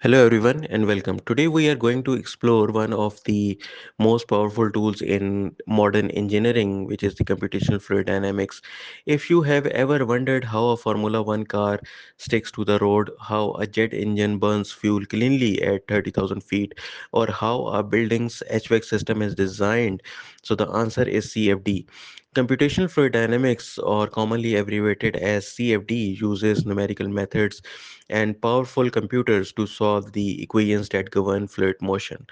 Hello, everyone, and welcome. Today, we are going to explore one of the most powerful tools in modern engineering, which is the computational fluid dynamics. If you have ever wondered how a Formula One car sticks to the road, how a jet engine burns fuel cleanly at 30,000 feet, or how a building's HVAC system is designed, so the answer is CFD. Computational fluid dynamics, or commonly abbreviated as CFD, uses numerical methods and powerful computers to solve the equations that govern fluid motion.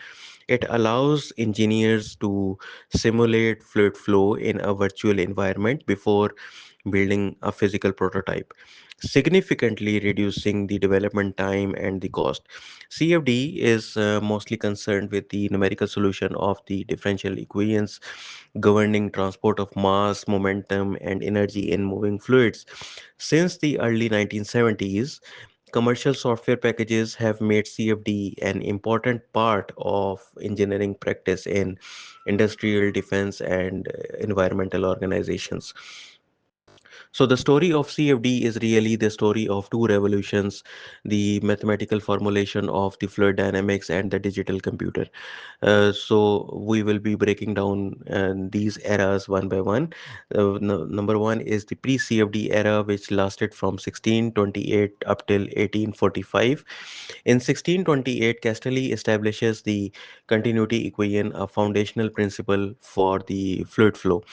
It allows engineers to simulate fluid flow in a virtual environment before building a physical prototype, significantly reducing the development time and the cost. CFD is mostly concerned with the numerical solution of the differential equations governing transport of mass, momentum, and energy in moving fluids. Since the early 1970s, commercial software packages have made CFD an important part of engineering practice in industrial, defense, and environmental organizations. So, the story of CFD is really the story of two revolutions: the mathematical formulation of the fluid dynamics and the digital computer. So we will be breaking down these eras one by one. Number one is the pre-CFD era, which lasted from 1628 up till 1845. In 1628, Castelli establishes the continuity equation, a foundational principle for the fluid flow.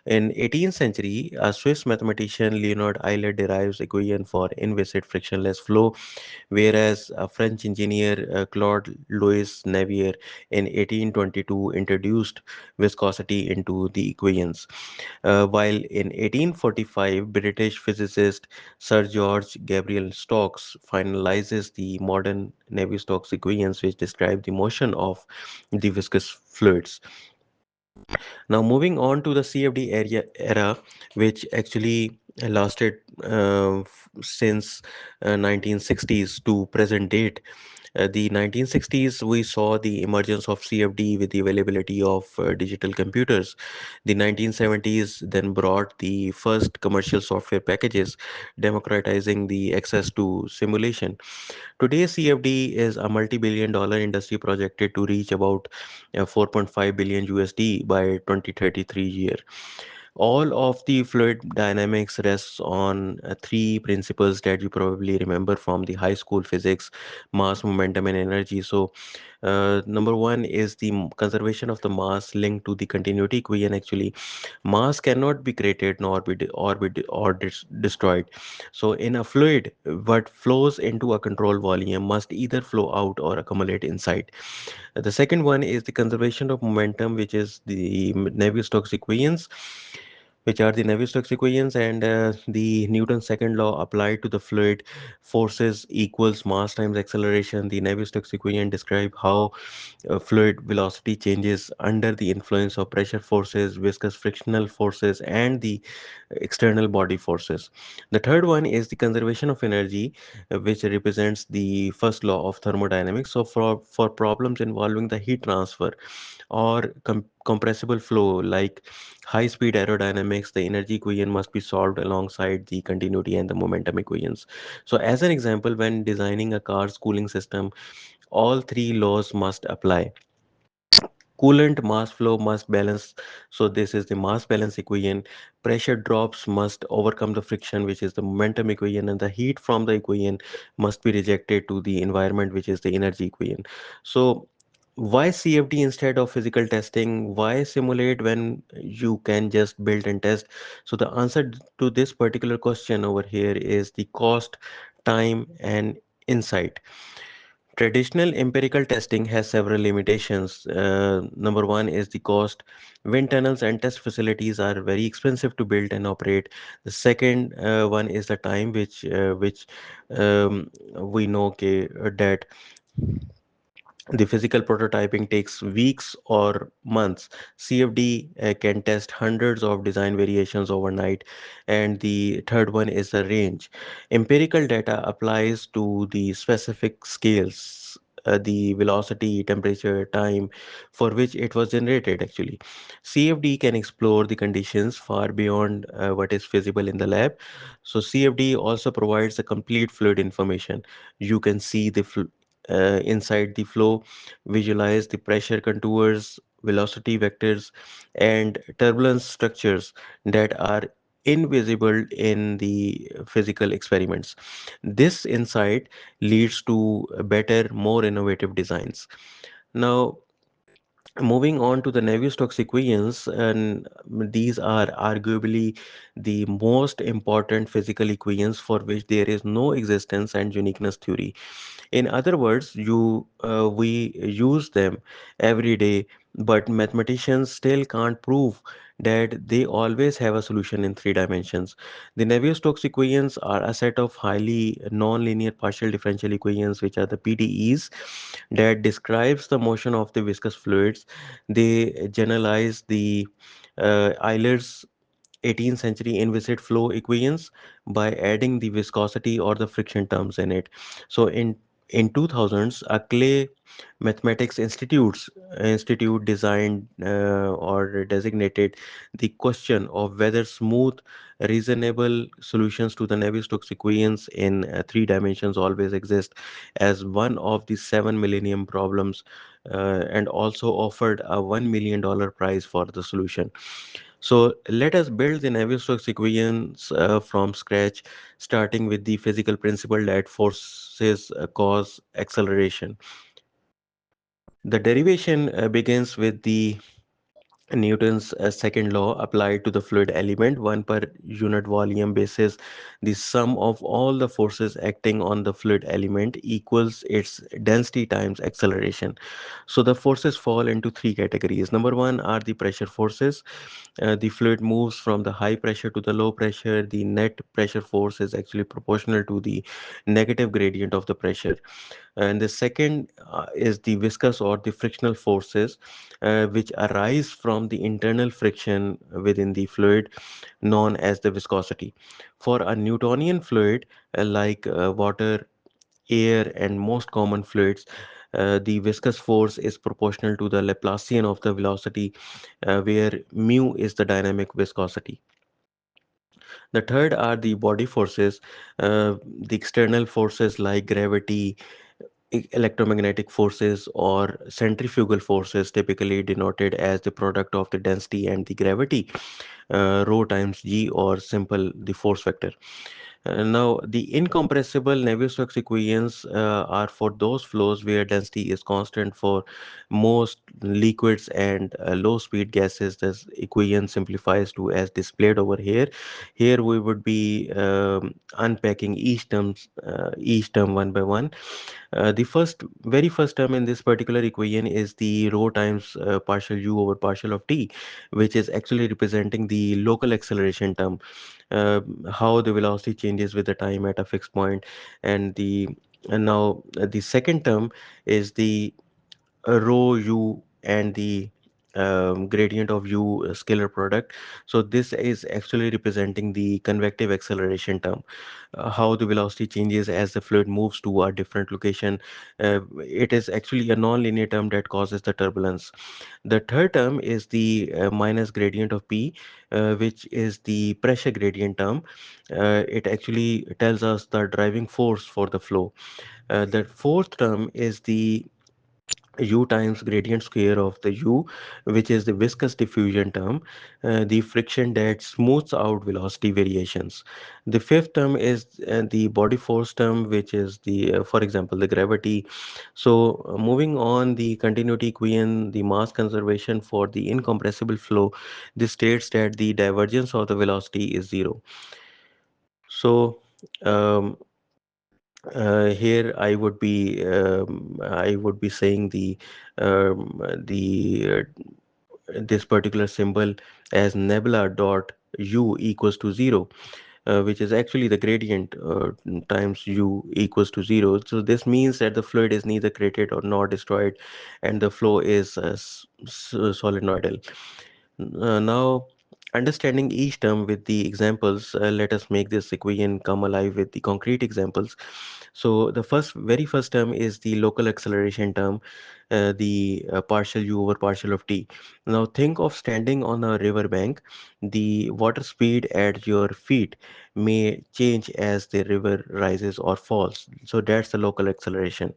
In 18th century, a Swiss mathematician Leonard Euler derives equation for inviscid frictionless flow, whereas a French engineer Claude Louis Navier in 1822 introduced viscosity into the equations. While in 1845, British physicist Sir George Gabriel Stokes finalizes the modern Navier-Stokes equations, which describe the motion of the viscous fluids. Now, moving on to the CFD era, which actually lasted since 1960s to present date. The 1960s, we saw the emergence of CFD with the availability of digital computers. The 1970s then brought the first commercial software packages, democratizing the access to simulation. Today, CFD is a multi-billion dollar industry projected to reach about 4.5 billion USD by 2033 year. All of the fluid dynamics rests on three principles that you probably remember from the high school physics: mass, momentum, and energy. So, number one is the conservation of the mass linked to the continuity equation. Actually, mass cannot be created nor be destroyed. So, in a fluid, what flows into a control volume must either flow out or accumulate inside. The second one is the conservation of momentum, which is the Navier-Stokes equations, and the Newton's second law applied to the fluid. Forces equals mass times acceleration. The Navier-Stokes equation describe how fluid velocity changes under the influence of pressure forces, viscous frictional forces, and the external body forces. The third one is the conservation of energy, which represents the first law of thermodynamics. So, for problems involving the heat transfer or compressible flow like high speed aerodynamics, the energy equation must be solved alongside the continuity and the momentum equations. So, as an example, when designing a car's cooling system, all three laws must apply. Coolant mass flow must balance, so this is the mass balance equation. Pressure drops must overcome the friction, which is the momentum equation, and the heat from the equation must be rejected to the environment, which is the energy equation. So why CFD instead of physical testing? Why simulate when you can just build and test? So the answer to this particular question over here is the cost, time, and insight. Traditional empirical testing has several limitations. Number one is the cost. Wind tunnels and test facilities are very expensive to build and operate. The second one is the time, which we know that the physical prototyping takes weeks or months. CFD can test hundreds of design variations overnight. And the third one is the range. Empirical data applies to the specific scales, the velocity, temperature, time for which it was generated actually. CFD can explore the conditions far beyond what is feasible in the lab. So CFD also provides a complete fluid information. You can see the inside the flow, visualize the pressure contours, velocity vectors, and turbulence structures that are invisible in the physical experiments. This insight leads to better, more innovative designs. Now, moving on to the Navier-Stokes equations, and these are arguably the most important physical equations for which there is no existence and uniqueness theory. In other words, we use them every day, but mathematicians still can't prove that they always have a solution in three dimensions. The Navier-Stokes equations are a set of highly non-linear partial differential equations, which are the PDEs, that describes the motion of the viscous fluids. They generalize the Euler's 18th century inviscid flow equations by adding the viscosity or the friction terms in it. So in 2000s, a Clay Mathematics Institute designed or designated the question of whether smooth, reasonable solutions to the Navier-Stokes equations in three dimensions always exist as one of the seven millennium problems, and also offered a $1 million prize for the solution. So let us build the Navier-Stokes equations from scratch, starting with the physical principle that forces cause acceleration. The derivation begins with the Newton's second law applied to the fluid element, one per unit volume basis. The sum of all the forces acting on the fluid element equals its density times acceleration. So the forces fall into three categories. Number one are the pressure forces. The fluid moves from the high pressure to the low pressure. The net pressure force is actually proportional to the negative gradient of the pressure. And the second is the viscous or the frictional forces, which arise from the internal friction within the fluid, known as the viscosity. For a Newtonian fluid, like water, air, and most common fluids, the viscous force is proportional to the Laplacian of the velocity, where mu is the dynamic viscosity. The third are the body forces, the external forces like gravity, electromagnetic forces, or centrifugal forces, typically denoted as the product of the density and the gravity, rho times g, or simple the force vector. Now, the incompressible Navier-Stokes equations are for those flows where density is constant. For most liquids and low-speed gases, this equation simplifies to as displayed over here. Here we would be unpacking each term one by one. The very first term in this particular equation is the rho times partial u over partial of t, which is actually representing the local acceleration term, uh, how the velocity changes with the time at a fixed point. And the second term is the rho u and the gradient of u scalar product. So this is actually representing the convective acceleration term, how the velocity changes as the fluid moves to a different location. It is actually a non-linear term that causes the turbulence. The third term is the minus gradient of P, which is the pressure gradient term. It actually tells us the driving force for the flow. The fourth term is the u times gradient square of the u, which is the viscous diffusion term, the friction that smooths out velocity variations. The fifth term is the body force term, which is for example, the gravity. So, moving on, the continuity equation, the mass conservation for the incompressible flow, this states that the divergence of the velocity is zero. So, um, here I would be saying the this particular symbol as nebula dot u equals to zero, which is actually the gradient times u equals to zero. So this means that the fluid is neither created or nor destroyed, and the flow is solenoidal. Now, understanding each term with the examples, let us make this equation come alive with the concrete examples. So the very first term is the local acceleration term, the partial u over partial of t. Now think of standing on a river bank. The water speed at your feet may change as the river rises or falls. So that's the local acceleration.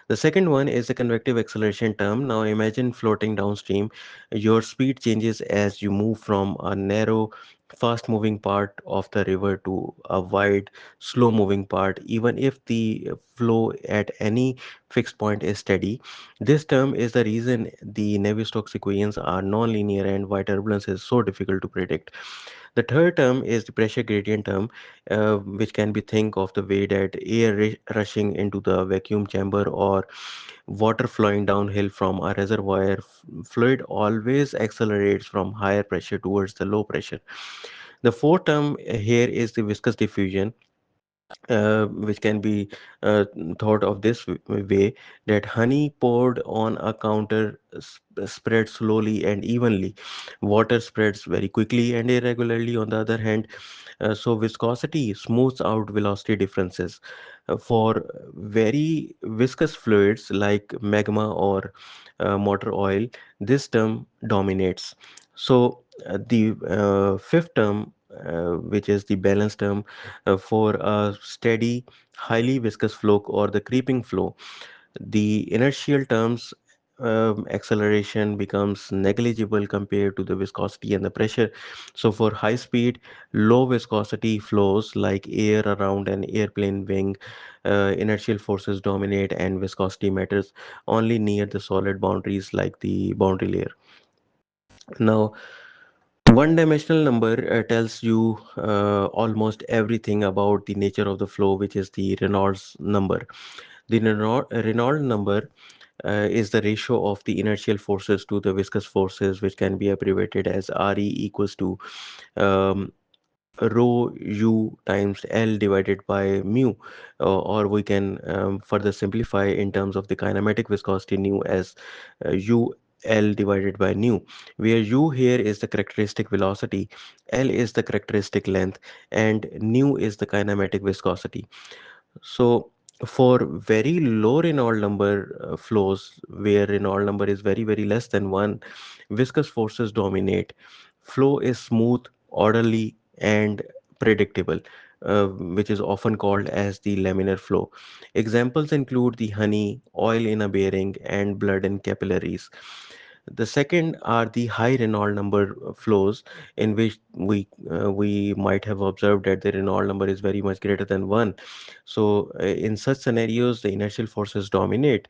The second one is the convective acceleration term. Now imagine floating downstream. Your speed changes as you move from a narrow, fast moving part of the river to a wide, slow moving part, even if the flow at any fixed point is steady. This term is the reason the Navier-Stokes equations are non-linear and why turbulence is so difficult to predict. The third term is the pressure gradient term, which can be think of the way that air rushing into the vacuum chamber or water flowing downhill from a reservoir. Fluid always accelerates from higher pressure towards the low pressure. The fourth term here is the viscous diffusion, which can be thought of this way, that honey poured on a counter spreads slowly and evenly. Water spreads very quickly and irregularly on the other hand. So viscosity smooths out velocity differences. For very viscous fluids like magma or motor oil, this term dominates. So the fifth term, which is the balance term, for a steady, highly viscous flow or the creeping flow, the inertial terms, acceleration becomes negligible compared to the viscosity and the pressure. So for high speed, low viscosity flows like air around an airplane wing, inertial forces dominate and viscosity matters only near the solid boundaries like the boundary layer. Now, one dimensional number tells you almost everything about the nature of the flow, which is the Reynolds number. The Reynolds number is the ratio of the inertial forces to the viscous forces, which can be abbreviated as RE equals to um, rho u times L divided by mu, or we can further simplify in terms of the kinematic viscosity nu as u L divided by nu, where u here is the characteristic velocity, L is the characteristic length, and nu is the kinematic viscosity. So for very low Reynolds number flows, where Reynolds number is very less than 1, viscous forces dominate. Flow is smooth, orderly, and predictable, which is often called as the laminar flow. Examples include the honey, oil in a bearing, and blood in capillaries. The second are the high Reynolds number flows, in which we might have observed that the Reynolds number is very much greater than 1. So in such scenarios, the inertial forces dominate.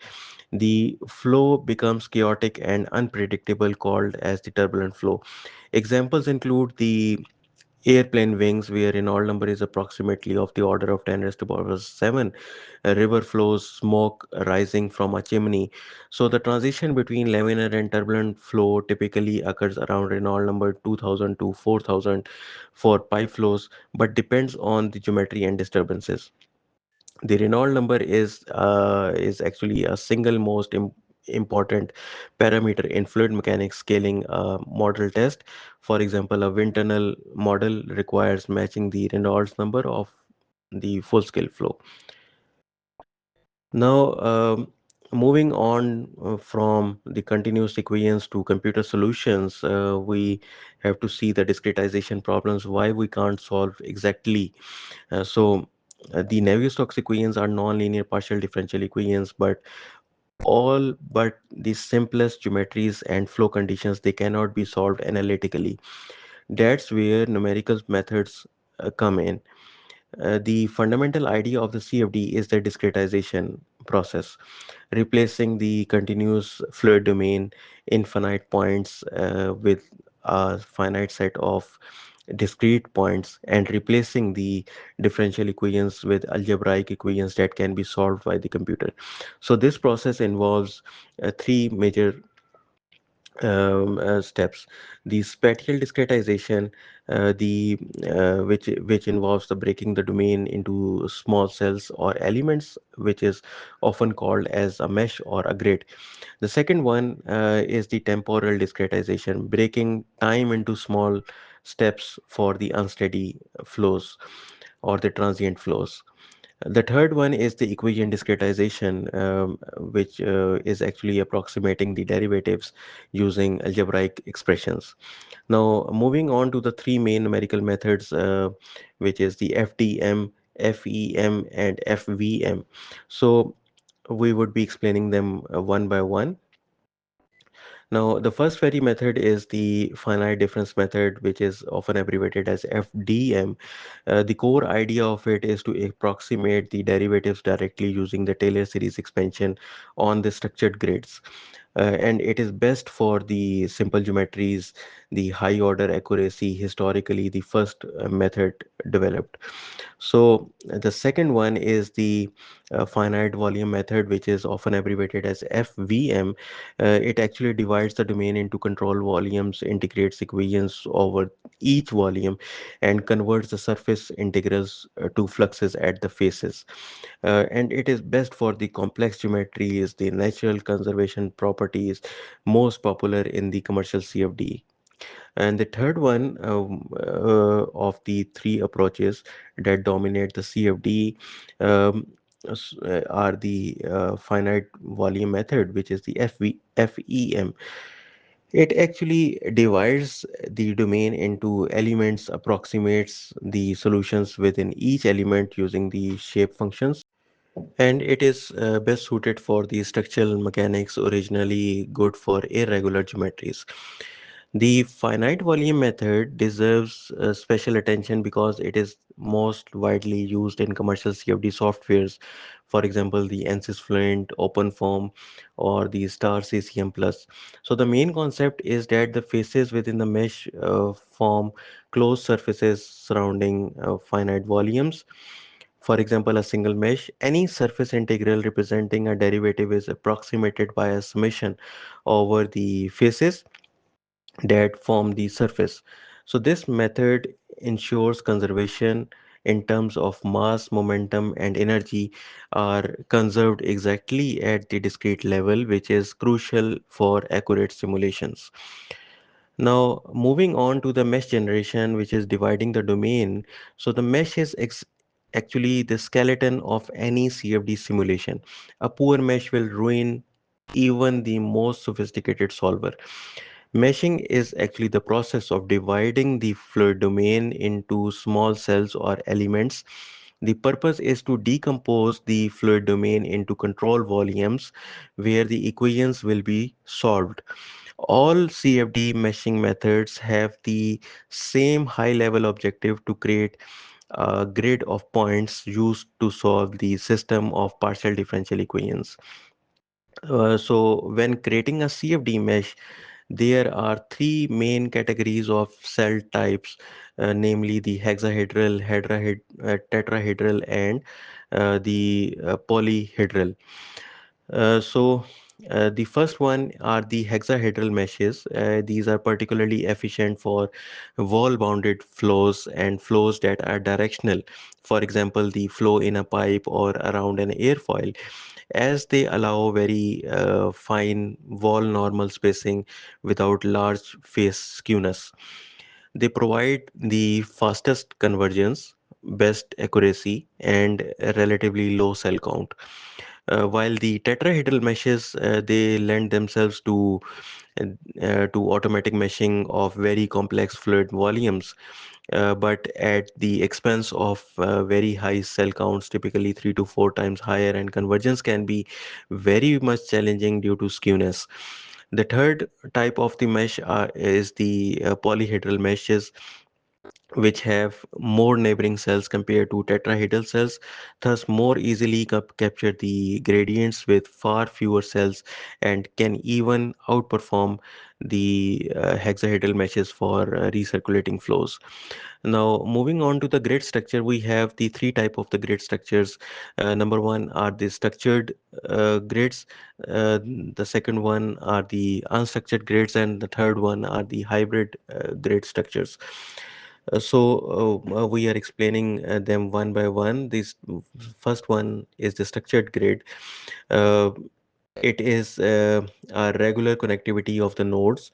The flow becomes chaotic and unpredictable, called as the turbulent flow. Examples include the airplane wings, where Reynolds number is approximately of the order of 10 raised to the power 7. A river flows, smoke rising from a chimney. So the transition between laminar and turbulent flow typically occurs around Reynolds number 2000 to 4000 for pipe flows, but depends on the geometry and disturbances. The Reynolds number is actually a single most important parameter in fluid mechanics scaling a model test. For example, a wind tunnel model requires matching the Reynolds number of the full scale flow. Now, moving on from the continuous equations to computer solutions, we have to see the discretization problems, why we can't solve exactly. The Navier-Stokes equations are nonlinear partial differential equations, but all but the simplest geometries and flow conditions, they cannot be solved analytically. That's where numerical methods come in. The fundamental idea of the CFD is the discretization process, replacing the continuous fluid domain, infinite points, with a finite set of discrete points, and replacing the differential equations with algebraic equations that can be solved by the computer. So this process involves three major steps: the spatial discretization, the which involves the breaking the domain into small cells or elements, which is often called as a mesh or a grid. The second one is the temporal discretization, breaking time into small steps for the unsteady flows or the transient flows. The third one is the equation discretization, which is actually approximating the derivatives using algebraic expressions. Now, moving on to the three main numerical methods, which is the FDM, FEM, and FVM. So, We would be explaining them one by one. Now, the first very method is the finite difference method, which is often abbreviated as FDM. The core idea of it is to approximate the derivatives directly using the Taylor series expansion on the structured grids. And it is best for the simple geometries, the high order accuracy, historically the first method developed. So the second one is the finite volume method, which is often abbreviated as FVM. It actually divides the domain into control volumes, integrates equations over each volume, and converts the surface integrals to fluxes at the faces. And it is best for the complex geometries, the natural conservation properties, most popular in the commercial CFD. And the third one of the three approaches that dominate the CFD are the finite volume method, which is the FEM. It actually divides the domain into elements, approximates the solutions within each element using the shape functions, and it is best suited for the structural mechanics, originally good for irregular geometries. The finite volume method deserves special attention because it is most widely used in commercial CFD softwares. For example, the ANSYS Fluent, OpenForm, or the Star CCM Plus. So the main concept is that the faces within the mesh form closed surfaces surrounding finite volumes. For example, a single mesh, any surface integral representing a derivative is approximated by a summation over the faces that form the surface. So this method ensures conservation in terms of mass, momentum, and energy are conserved exactly at the discrete level, which is crucial for accurate simulations. Now, moving on to the mesh generation, which is dividing the domain. So the mesh is actually the skeleton of any CFD simulation. A poor mesh will ruin even the most sophisticated solver. Meshing is actually the process of dividing the fluid domain into small cells or elements. The purpose is to decompose the fluid domain into control volumes where the equations will be solved. All CFD meshing methods have the same high level objective to create a grid of points used to solve the system of partial differential equations. So when creating a CFD mesh, there are three main categories of cell types, namely the hexahedral, tetrahedral, and the polyhedral. The first one are the hexahedral meshes. These are particularly efficient for wall-bounded flows and flows that are directional. For example, the flow in a pipe or around an airfoil, as they allow very fine wall normal spacing without large phase skewness. They provide the fastest convergence, best accuracy, and a relatively low cell count. While the tetrahedral meshes, they lend themselves to automatic meshing of very complex fluid volumes, but at the expense of very high cell counts, typically 3 to 4 times higher, and convergence can be very much challenging due to skewness. The third type of the mesh is the polyhedral meshes, which have more neighboring cells compared to tetrahedral cells, thus more easily capture the gradients with far fewer cells and can even outperform the hexahedral meshes for recirculating flows. Now, moving on to the grid structure, we have the three type of the grid structures. Number one are the structured grids. The second one are the unstructured grids, and the third one are the hybrid grid structures. We are explaining them one by one. This first one is the structured grid. Uh, it is a regular connectivity of the nodes.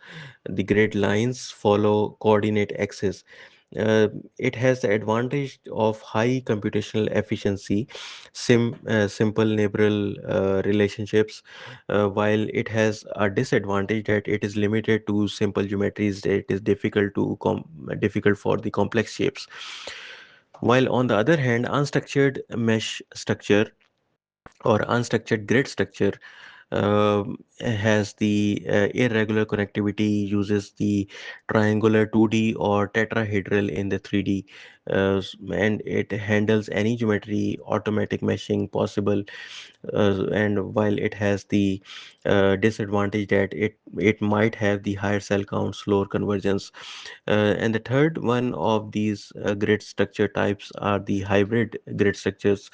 The grid lines follow coordinate axes. It has the advantage of high computational efficiency, simple neighboral relationships, while it has a disadvantage that it is limited to simple geometries that it is difficult for the complex shapes. While on the other hand, unstructured mesh structure or unstructured grid structure has the irregular connectivity, uses the triangular 2D or tetrahedral in the 3D, and it handles any geometry, automatic meshing possible, and while it has the disadvantage that it might have the higher cell count, slower convergence. And the third one of these grid structure types are the hybrid grid structures,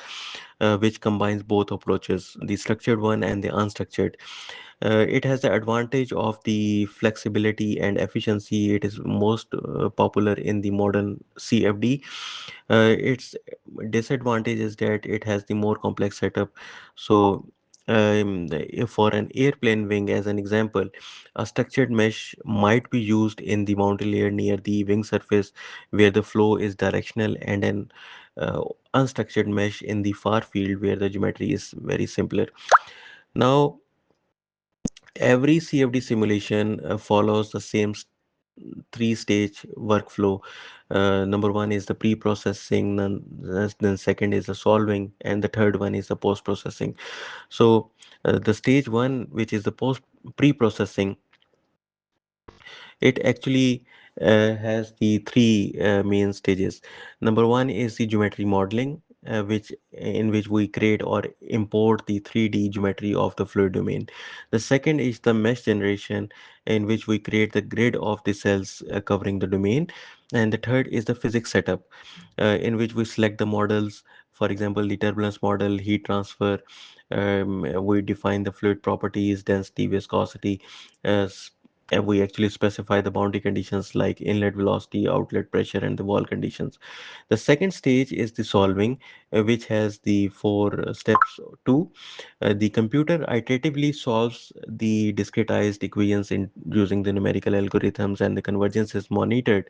which combines both approaches, the structured one and the unstructured. It has the advantage of the flexibility and efficiency. It is most popular in the modern CFD. Its disadvantage is that it has the more complex setup. So, if for an airplane wing, as an example, a structured mesh might be used in the boundary layer near the wing surface where the flow is directional, and an uh, unstructured mesh in the far field where the geometry is very simpler. Now, every CFD simulation follows the same three-stage workflow. Number one is the pre-processing, then second is the solving, and the third one is the post-processing. So the stage one, which is the post pre-processing, it actually has the three main stages. Number one is the geometry modeling, which in which we create or import the 3D geometry of the fluid domain. The second is the mesh generation, in which we create the grid of the cells covering the domain. And the third is the physics setup, in which we select the models. For example, the turbulence model, heat transfer. We define the fluid properties, density, viscosity. Uh, and we actually specify the boundary conditions like inlet velocity, outlet pressure, and the wall conditions. The second stage is the solving, which has the four steps. Two, the computer iteratively solves the discretized equations in using the numerical algorithms, and the convergence is monitored.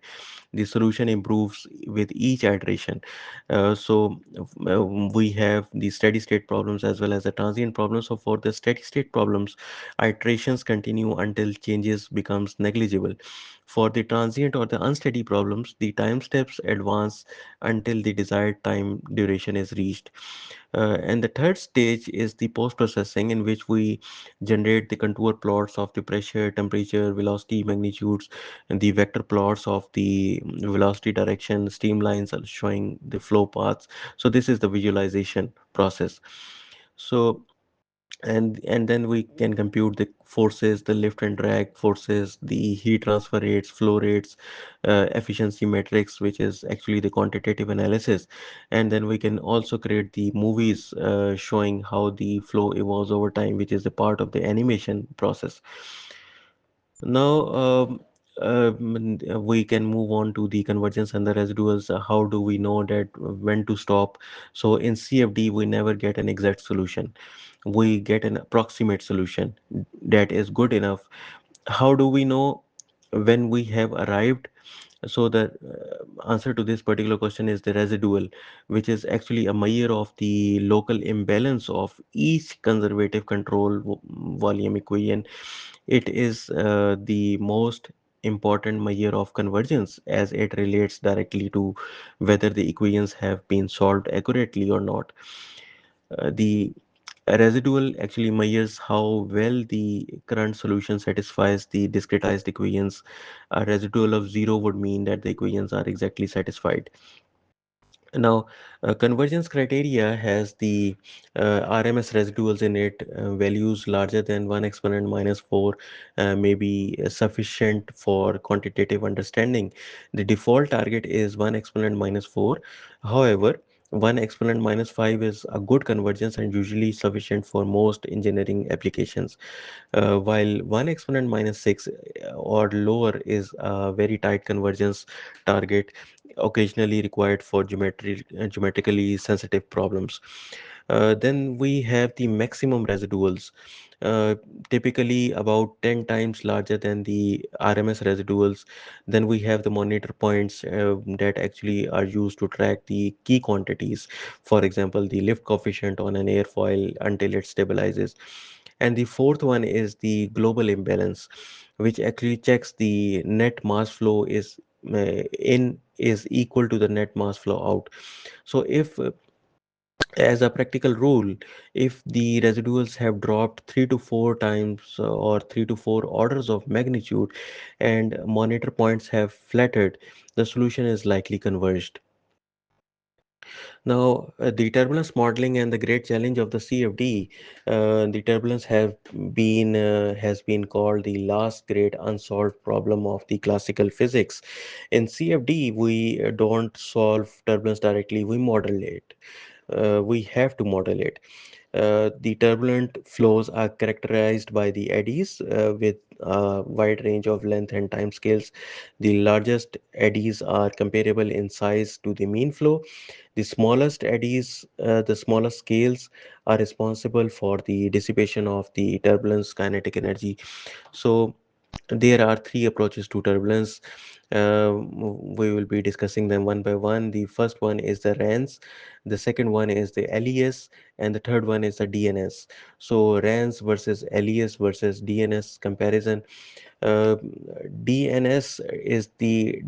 The solution improves with each iteration. We have the steady state problems as well as the transient problems. So for the steady state problems, iterations continue until changes becomes negligible. For the transient or the unsteady problems, the time steps advance until the desired time duration is reached. And the third stage is the post-processing, in which we generate the contour plots of the pressure, temperature, velocity, magnitudes, and the vector plots of the velocity direction, streamlines are showing the flow paths. So this is the visualization process. So and then we can compute the forces, the lift and drag forces, the heat transfer rates, flow rates, efficiency metrics, which is actually the quantitative analysis. And then we can also create the movies showing how the flow evolves over time, which is the part of the animation process. Now, we can move on to the convergence and the residuals. How do we know that when to stop? So in CFD, we never get an exact solution. We get an approximate solution that is good enough. How do we know when we have arrived? So the answer to this particular question is the residual, which is actually a measure of the local imbalance of each conservative control volume equation. It is the most important measure of convergence, as it relates directly to whether the equations have been solved accurately or not. The residual actually measures how well the current solution satisfies the discretized equations. A residual of zero would mean that the equations are exactly satisfied. Now, convergence criteria has the RMS residuals in it. Values larger than 1 exponent minus 4 may be sufficient for quantitative understanding. The default target is 1 exponent minus 4. However, 1 exponent minus 5 is a good convergence and usually sufficient for most engineering applications, while 1 exponent minus 6 or lower is a very tight convergence target, occasionally required for geometrically sensitive problems. Then we have the maximum residuals, uh, typically about 10 times larger than the RMS residuals. Then we have the monitor points that actually are used to track the key quantities, for example, the lift coefficient on an airfoil until it stabilizes. And the fourth one is the global imbalance, which actually checks the net mass flow in is equal to the net mass flow out. So if As a practical rule, if the residuals have dropped 3 to 4 times or 3 to 4 orders of magnitude and monitor points have flattered, the solution is likely converged. Now, the turbulence modeling and the great challenge of the CFD, the turbulence have been has been called the last great unsolved problem of the classical physics. In CFD, we don't solve turbulence directly; we model it. We have to model it. The turbulent flows are characterized by the eddies with a wide range of length and time scales. The largest eddies are comparable in size to the mean flow. The smallest eddies, the smallest scales, are responsible for the dissipation of the turbulence kinetic energy. So there are three approaches to turbulence. We will be discussing them one by one. The first one is the RANS, the second one is the LES, and the third one is the DNS. So RANS versus LES versus DNS comparison. Uh, DNS is the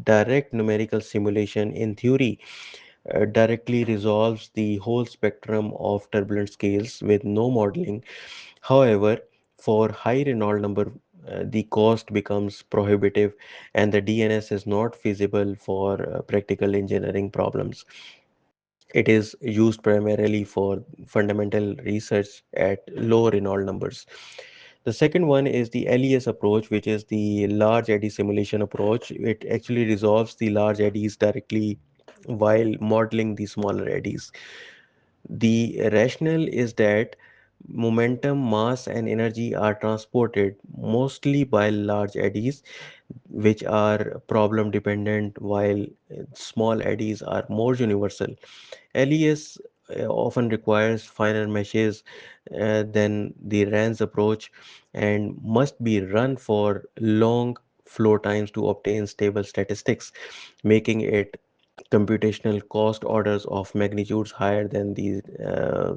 direct numerical simulation. In theory, directly resolves the whole spectrum of turbulent scales with no modeling. However, for high Reynolds number, the cost becomes prohibitive and the DNS is not feasible for practical engineering problems. It is used primarily for fundamental research at low Reynolds numbers. The second one is the LES approach, which is the large eddy simulation approach. It actually resolves the large eddies directly while modeling the smaller eddies. The rationale is that momentum, mass, and energy are transported mostly by large eddies, which are problem dependent, while small eddies are more universal. LES often requires finer meshes than the RANS approach and must be run for long flow times to obtain stable statistics, making it computational cost orders of magnitudes higher than the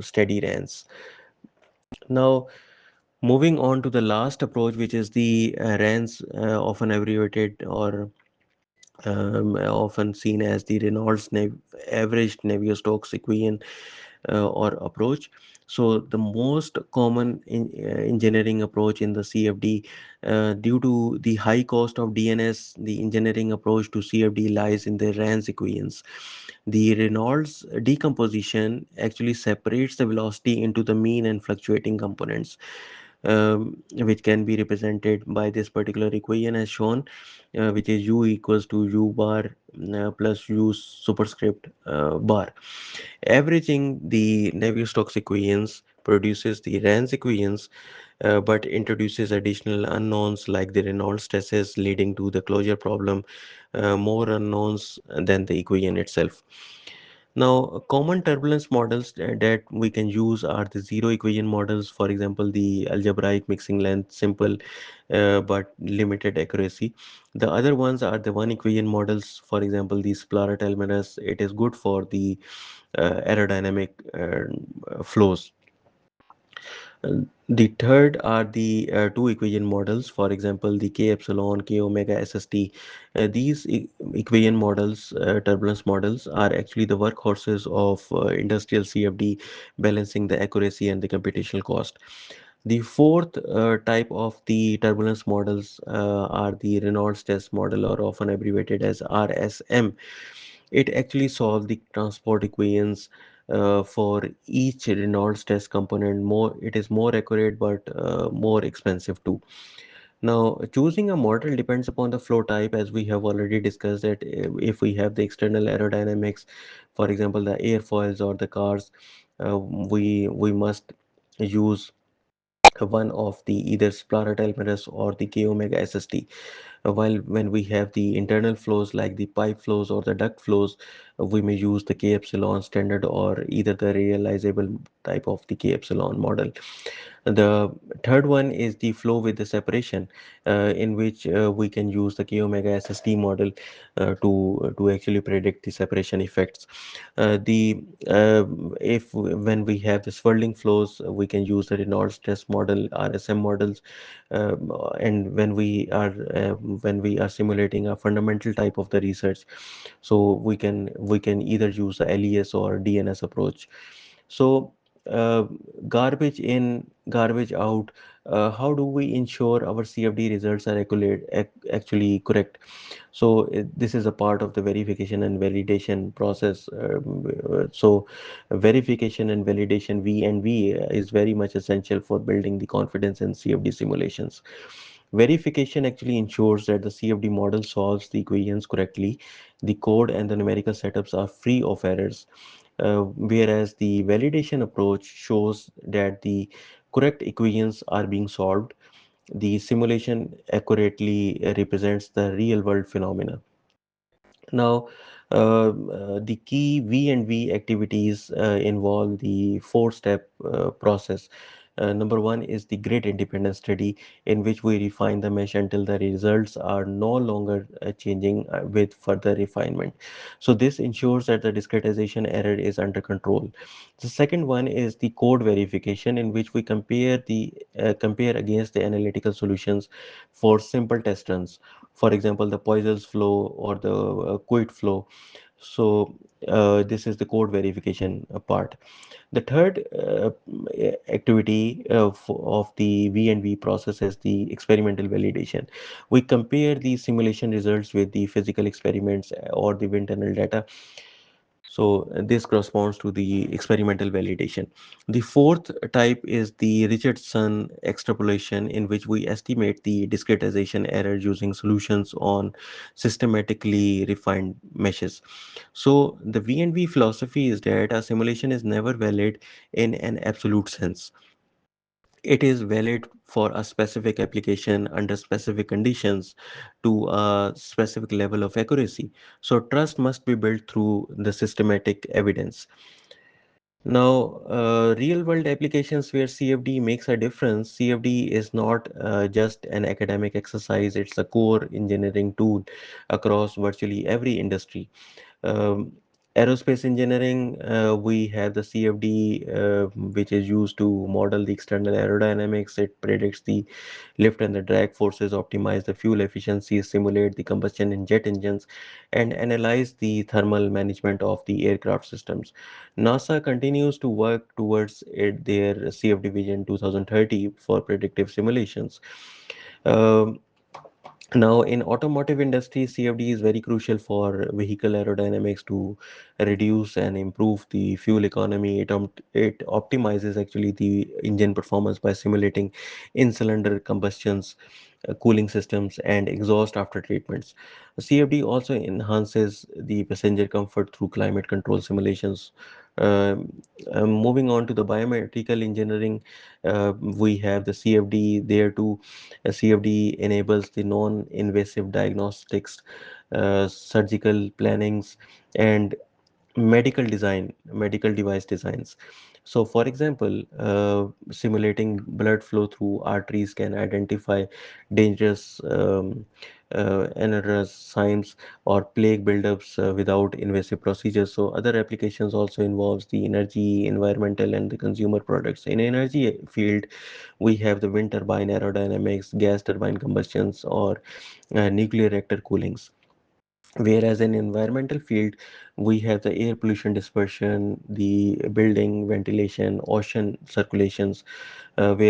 steady RANs. Now, moving on to the last approach, which is the RANs, often abbreviated or often seen as the averaged Navier-Stokes equation or approach. So the most common engineering approach in the CFD, due to the high cost of DNS, the engineering approach to CFD lies in the RANS equations. The Reynolds decomposition actually separates the velocity into the mean and fluctuating components, which can be represented by this particular equation as shown, which is u equals to u bar plus u superscript bar. Averaging the Navier-Stokes equations produces the RANS equations, but introduces additional unknowns like the Reynolds stresses leading to the closure problem, more unknowns than the equation itself. Now, common turbulence models that we can use are the zero equation models, for example, the algebraic mixing length, simple but limited accuracy. The other ones are the one equation models, for example, the Splara-Talmaras. It is good for the aerodynamic flows. The third are the two equation models, for example, the K epsilon, K omega SST. These equation models, turbulence models, are actually the workhorses of industrial CFD, balancing the accuracy and the computational cost. The fourth type of the turbulence models are the Reynolds test model, or often abbreviated as RSM. It actually solves the transport equations for each Reynolds test component. More, it is more accurate but more expensive too. Now, choosing a model depends upon the flow type, as we have already discussed that if we have the external aerodynamics, for example, the airfoils or the cars, we must use one of the either Splatter or the K omega SST. While when we have the internal flows like the pipe flows or the duct flows, we may use the K epsilon standard or either the realizable type of the K epsilon model. The third one is the flow with the separation, in which we can use the k omega SST model to actually predict the separation effects. The if when we have the swirling flows, we can use the Reynolds stress model, RSM models, and when we are simulating a fundamental type of the research, so we can either use the LES or DNS approach. So, uh, garbage in, garbage out. How do we ensure our CFD results are actually correct? So, this is a part of the verification and validation process. Verification and validation (V and V) is very much essential for building the confidence in CFD simulations. Verification actually ensures that the CFD model solves the equations correctly, the code and the numerical setups are free of errors, whereas the validation approach shows that the correct equations are being solved. The simulation accurately represents the real world phenomena. Now, the key V and V activities involve the four-step process. Number one is the grid independent study, in which we refine the mesh until the results are no longer changing with further refinement. So this ensures that the discretization error is under control. The second one is the code verification, in which we compare against the analytical solutions for simple test runs. For example, the Poiseuille's flow or the Quit flow. So this is the code verification part. The third activity of the V&V process is the experimental validation. We compare the simulation results with the physical experiments or the wind tunnel data. So this corresponds to the experimental validation. The fourth type is the Richardson extrapolation, in which we estimate the discretization error using solutions on systematically refined meshes. So the V&V philosophy is that a simulation is never valid in an absolute sense. It is valid for a specific application under specific conditions to a specific level of accuracy. So trust must be built through the systematic evidence. Now, real world applications where CFD makes a difference, CFD is not just an academic exercise, it's a core engineering tool across virtually every industry. um, Aerospace engineering, we have the CFD, which is used to model the external aerodynamics. It predicts the lift and the drag forces, optimize the fuel efficiency, simulate the combustion in jet engines, and analyze the thermal management of the aircraft systems. NASA continues to work towards their CFD Vision 2030 for predictive simulations. Um, Now, in automotive industry, CFD is very crucial for vehicle aerodynamics to reduce and improve the fuel economy. It optimizes actually the engine performance by simulating in-cylinder combustions, cooling systems, and exhaust after treatments. CFD also enhances the passenger comfort through climate control simulations. Um, Moving on to the biomedical engineering, we have the CFD there too. CFD enables the non-invasive diagnostics, surgical plannings, and medical device designs. So for example, simulating blood flow through arteries can identify dangerous NRS signs or plague buildups without invasive procedures. So other applications also involves the energy, environmental, and the consumer products. In energy field, we have the wind turbine aerodynamics, gas turbine combustions, or nuclear reactor coolings. Whereas in environmental field, we have the air pollution dispersion, the building ventilation, ocean circulations. As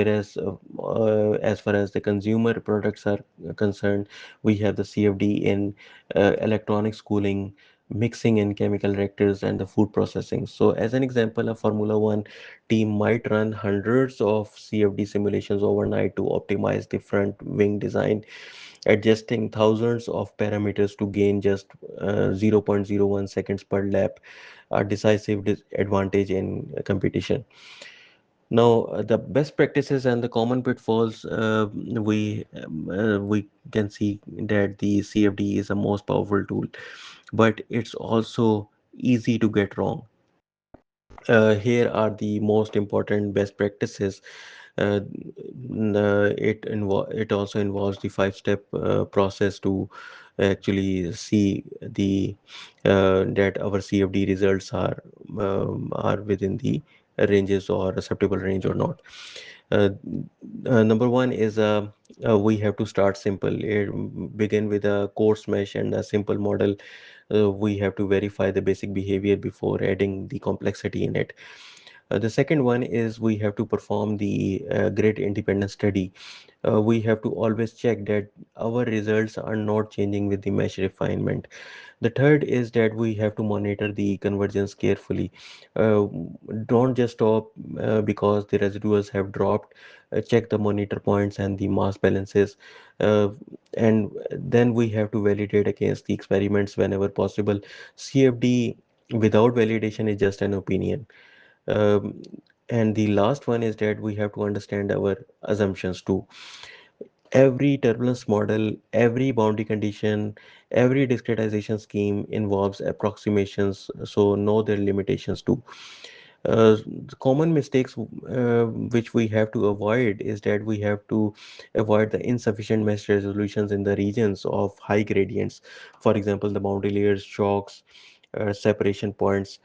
far as the consumer products are concerned, we have the CFD in electronics cooling, mixing in chemical reactors, and the food processing. So, as an example, a Formula One team might run hundreds of CFD simulations overnight to optimize different wing design, adjusting thousands of parameters to gain just 0.01 seconds per lap, a decisive advantage in competition. Now, the best practices and the common pitfalls, we can see that the CFD is a most powerful tool, but it's also easy to get wrong. Here are the most important best practices. Uh, it also involves the five-step process to actually see the that our CFD results are within the ranges or acceptable range or not. Uh, Number one is we have to start simple. Begin with a coarse mesh and a simple model. We have to verify the basic behavior before adding the complexity in it. The second one is we have to perform the grid independent study. We have to always check that our results are not changing with the mesh refinement. The third is that we have to monitor the convergence carefully. Uh, don't just stop because the residuals have dropped. Check the monitor points and the mass balances. Uh, and then we have to validate against the experiments whenever possible. CFD without validation is just an opinion. Um, and the last one is that we have to understand our assumptions too. Every turbulence model, every boundary condition, every discretization scheme involves approximations, so know their limitations too. The common mistakes which we have to avoid is that we have to avoid the insufficient mesh resolutions in the regions of high gradients. For example, the boundary layers, shocks, separation points.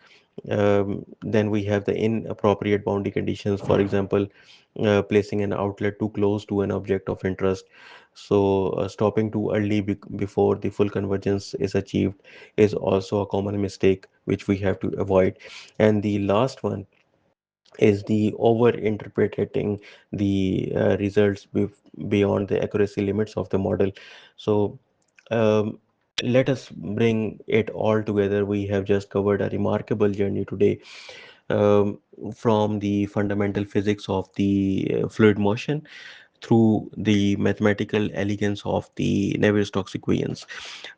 Then we have the inappropriate boundary conditions, for example, placing an outlet too close to an object of interest. So, stopping too early before the full convergence is achieved is also a common mistake which we have to avoid. And the last one is the over interpreting the results beyond the accuracy limits of the model. So, um, let us bring it all together. We have just covered a remarkable journey today, um, from the fundamental physics of the fluid motion through the mathematical elegance of the Navier-Stokes equations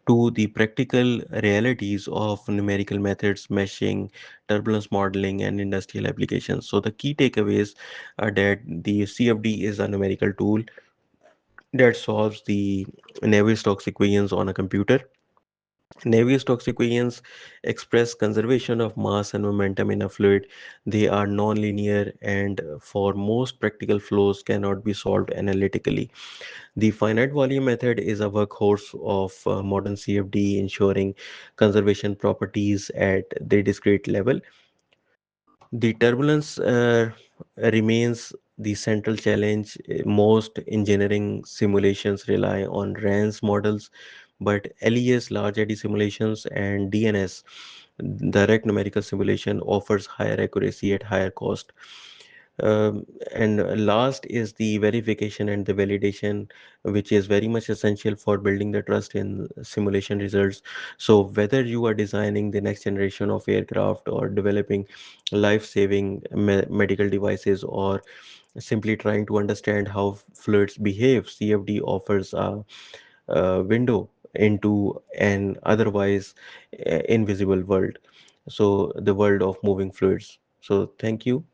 to the practical realities of numerical methods, meshing, turbulence modeling, and industrial applications. So the key takeaways are that the CFD is a numerical tool that solves the Navier-Stokes equations on a computer. Navier-Stokes equations express conservation of mass and momentum in a fluid. They are nonlinear and for most practical flows cannot be solved analytically. The finite volume method is a workhorse of modern CFD, ensuring conservation properties at the discrete level. The turbulence remains the central challenge. Most engineering simulations rely on RANS models, but LES large eddy simulations and DNS direct numerical simulation offers higher accuracy at higher cost. And last is the verification and the validation, which is very much essential for building the trust in simulation results. So, whether you are designing the next generation of aircraft or developing life-saving medical devices or simply trying to understand how fluids behave, CFD offers a window into an otherwise invisible world. So, the world of moving fluids. So, thank you.